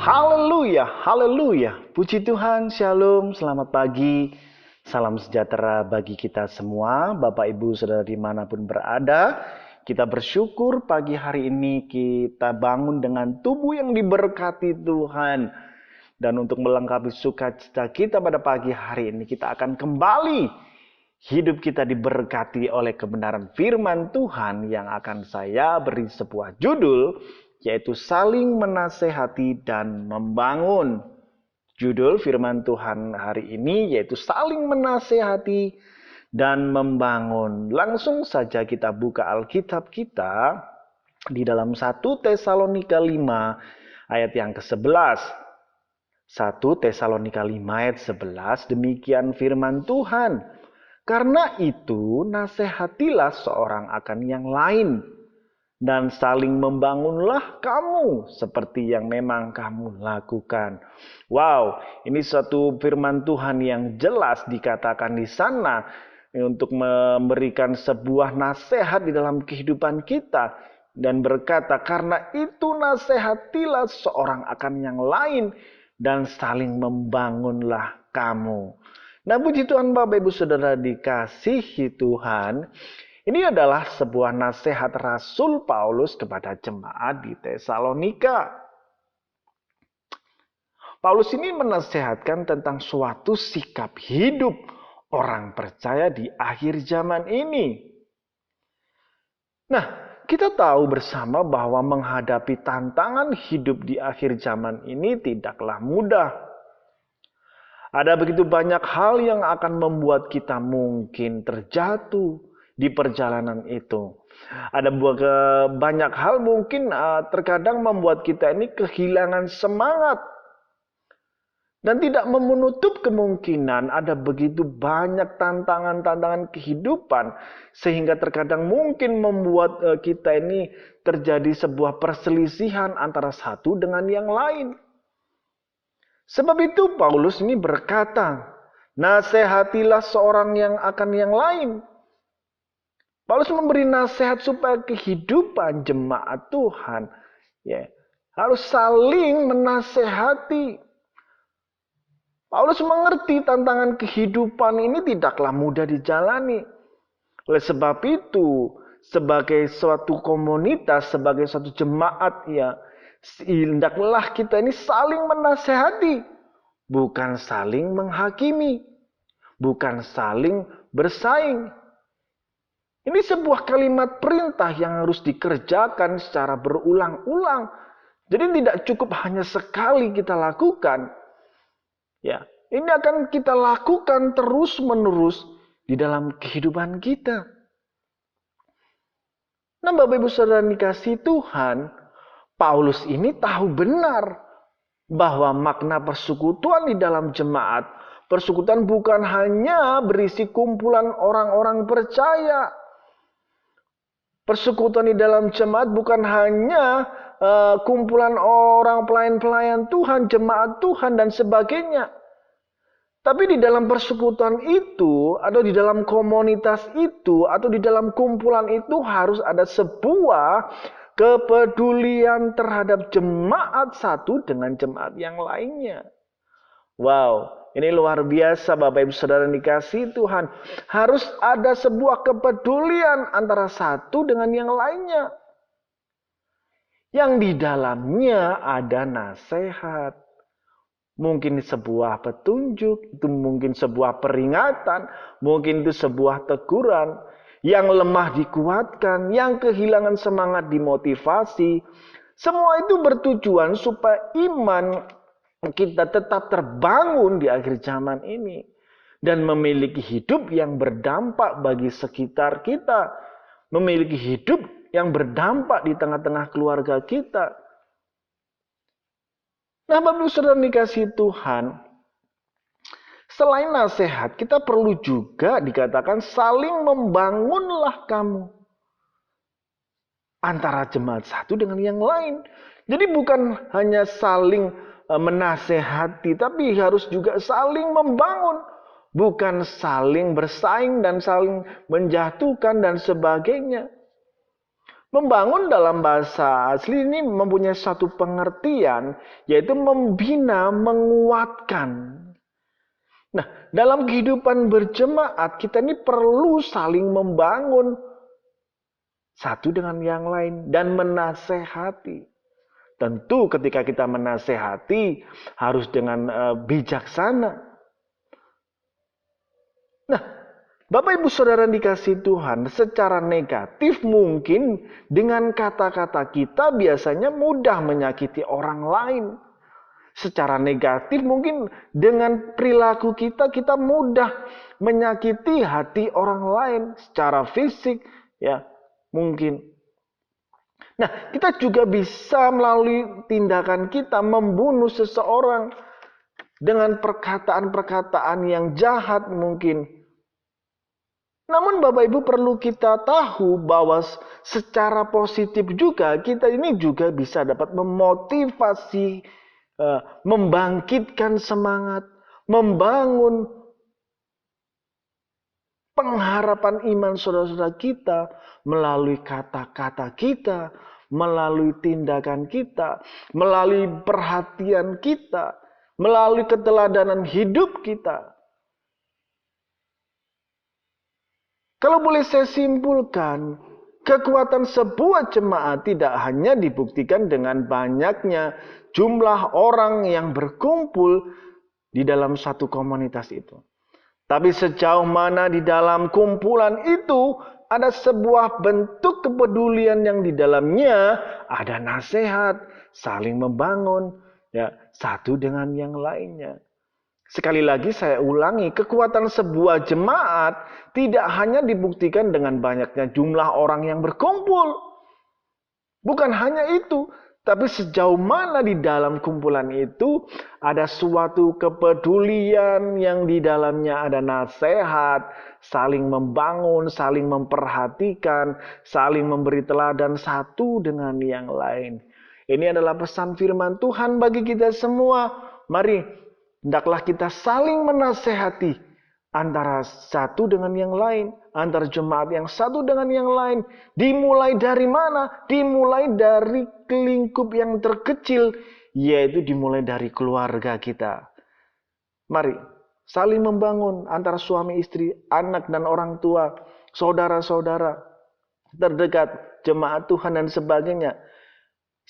Haleluya, haleluya. Puji Tuhan, shalom, selamat pagi. Salam sejahtera bagi kita semua, Bapak Ibu Saudara dimanapun berada. Kita bersyukur pagi hari ini kita bangun dengan tubuh yang diberkati Tuhan. Dan untuk melengkapi sukacita kita pada pagi hari ini, kita akan kembali hidup kita diberkati oleh kebenaran firman Tuhan yang akan saya beri sebuah judul, yaitu saling menasehati dan membangun. Judul firman Tuhan hari ini yaitu saling menasehati dan membangun. Langsung saja kita buka Alkitab kita di dalam 1 Tesalonika 5 ayat yang ke-11. 1 Tesalonika 5 ayat 11, demikian firman Tuhan. Karena itu nasihatilah seorang akan yang lain, dan saling membangunlah kamu seperti yang memang kamu lakukan. Wow, ini satu firman Tuhan yang jelas dikatakan di sana untuk memberikan sebuah nasihat di dalam kehidupan kita. Dan berkata, karena itu nasihatilah seorang akan yang lain, dan saling membangunlah kamu. Nah, puji Tuhan Bapak Ibu Saudara dikasihi Tuhan. Ini adalah sebuah nasihat Rasul Paulus kepada jemaat di Tesalonika. Paulus ini menasihatkan tentang suatu sikap hidup orang percaya di akhir zaman ini. Nah, kita tahu bersama bahwa menghadapi tantangan hidup di akhir zaman ini tidaklah mudah. Ada begitu banyak hal yang akan membuat kita mungkin terjatuh di perjalanan itu. Ada banyak hal mungkin terkadang membuat kita ini kehilangan semangat. Dan tidak menutup kemungkinan ada begitu banyak tantangan-tantangan kehidupan. Sehingga terkadang mungkin membuat kita ini terjadi sebuah perselisihan antara satu dengan yang lain. Sebab itu Paulus ini berkata, nasihatilah seorang yang akan yang lain. Paulus memberi nasihat supaya kehidupan jemaat Tuhan harus saling menasehati. Paulus mengerti tantangan kehidupan ini tidaklah mudah dijalani. Oleh sebab itu, sebagai suatu komunitas, sebagai suatu jemaat hendaklah kita ini saling menasehati, bukan saling menghakimi, bukan saling bersaing. Ini sebuah kalimat perintah yang harus dikerjakan secara berulang-ulang. Jadi tidak cukup hanya sekali kita lakukan. Ini akan kita lakukan terus-menerus di dalam kehidupan kita. Nah, Bapak Ibu Saudara dikasihi Tuhan, Paulus ini tahu benar bahwa makna persekutuan di dalam jemaat. Persekutuan bukan hanya berisi kumpulan orang-orang percaya. Persekutuan di dalam jemaat bukan hanya kumpulan orang pelayan-pelayan Tuhan, jemaat Tuhan dan sebagainya. Tapi di dalam persekutuan itu, atau di dalam komunitas itu, atau di dalam kumpulan itu harus ada sebuah kepedulian terhadap jemaat satu dengan jemaat yang lainnya. Wow, ini luar biasa Bapak Ibu Saudara dikasihi Tuhan. Harus ada sebuah kepedulian antara satu dengan yang lainnya. Yang di dalamnya ada nasihat. Mungkin sebuah petunjuk, itu mungkin sebuah peringatan, mungkin itu sebuah teguran. Yang lemah dikuatkan, yang kehilangan semangat dimotivasi. Semua itu bertujuan supaya iman kita tetap terbangun di akhir zaman ini. Dan memiliki hidup yang berdampak bagi sekitar kita. Memiliki hidup yang berdampak di tengah-tengah keluarga kita. Nah, Bapak Ibu Saudara dikasihi Tuhan, selain nasihat, kita perlu juga dikatakan saling membangunlah kamu. Antara jemaat satu dengan yang lain. Jadi bukan hanya saling menasehati, tapi harus juga saling membangun. Bukan saling bersaing dan saling menjatuhkan dan sebagainya. Membangun dalam bahasa asli ini mempunyai satu pengertian, yaitu membina, menguatkan. Nah, dalam kehidupan berjemaat, kita ini perlu saling membangun satu dengan yang lain dan menasehati. Tentu ketika kita menasehati harus dengan bijaksana. Nah, Bapak Ibu Saudara dikasih Tuhan, secara negatif mungkin dengan kata-kata kita biasanya mudah menyakiti orang lain. Secara negatif mungkin dengan perilaku kita mudah menyakiti hati orang lain secara fisik, ya mungkin. Nah, kita juga bisa melalui tindakan kita membunuh seseorang dengan perkataan-perkataan yang jahat mungkin. Namun Bapak Ibu perlu kita tahu bahwa secara positif juga kita ini juga bisa dapat memotivasi, membangkitkan semangat, membangun pengharapan iman saudara-saudara kita melalui kata-kata kita, melalui tindakan kita, melalui perhatian kita, melalui keteladanan hidup kita. Kalau boleh saya simpulkan, kekuatan sebuah jemaat tidak hanya dibuktikan dengan banyaknya jumlah orang yang berkumpul di dalam satu komunitas itu. Tapi sejauh mana di dalam kumpulan itu ada sebuah bentuk kepedulian yang di dalamnya ada nasihat, saling membangun, ya satu dengan yang lainnya. Sekali lagi saya ulangi, kekuatan sebuah jemaat tidak hanya dibuktikan dengan banyaknya jumlah orang yang berkumpul. Bukan hanya itu, tapi sejauh mana di dalam kumpulan itu ada suatu kepedulian yang di dalamnya ada nasihat, saling membangun, saling memperhatikan, saling memberi teladan satu dengan yang lain. Ini adalah pesan firman Tuhan bagi kita semua. Mari hendaklah kita saling menasehati antara satu dengan yang lain, antara jemaat yang satu dengan yang lain. Dimulai dari mana? Dimulai dari lingkup yang terkecil, yaitu dimulai dari keluarga kita. Mari saling membangun antara suami istri, anak dan orang tua, saudara-saudara terdekat, jemaat Tuhan dan sebagainya.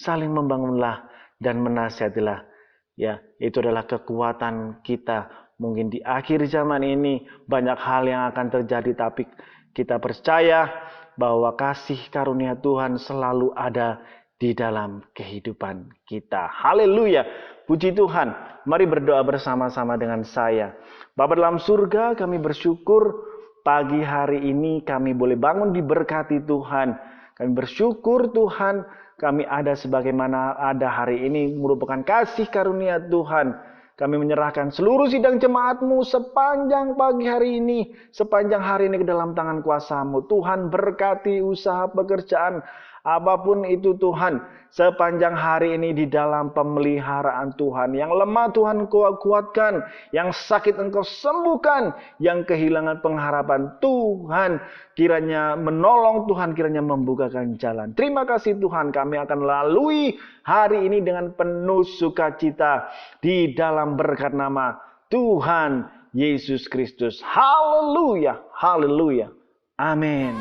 Saling membangunlah dan menasihatilah. Ya, itu adalah kekuatan kita. Mungkin di akhir zaman ini banyak hal yang akan terjadi, tapi kita percaya bahwa kasih karunia Tuhan selalu ada di dalam kehidupan kita. Haleluya. Puji Tuhan. Mari berdoa bersama-sama dengan saya. Bapa dalam surga, kami bersyukur pagi hari ini kami boleh bangun diberkati Tuhan. Kami bersyukur Tuhan, kami ada sebagaimana ada hari ini merupakan kasih karunia Tuhan. Kami menyerahkan seluruh sidang jemaat-Mu sepanjang pagi hari ini, sepanjang hari ini ke dalam tangan kuasa-Mu. Tuhan berkati usaha pekerjaan, apapun itu Tuhan, sepanjang hari ini di dalam pemeliharaan Tuhan. Yang lemah Tuhan kuatkan, yang sakit Engkau sembuhkan, yang kehilangan pengharapan Tuhan kiranya menolong, Tuhan kiranya membukakan jalan. Terima kasih Tuhan, kami akan lalui hari ini dengan penuh sukacita di dalam berkat nama Tuhan Yesus Kristus. Haleluya, haleluya, amin.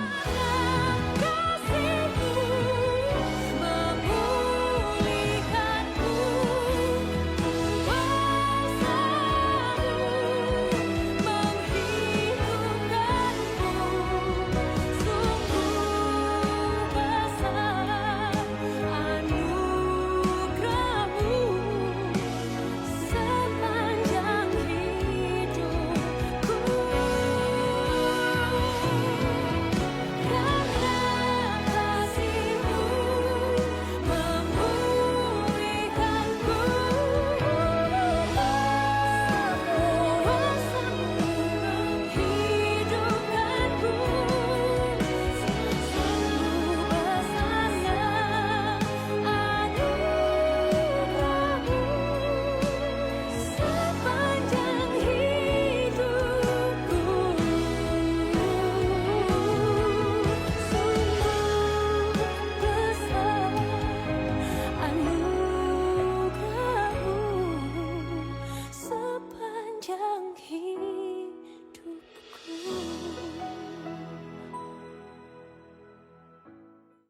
yang hilang.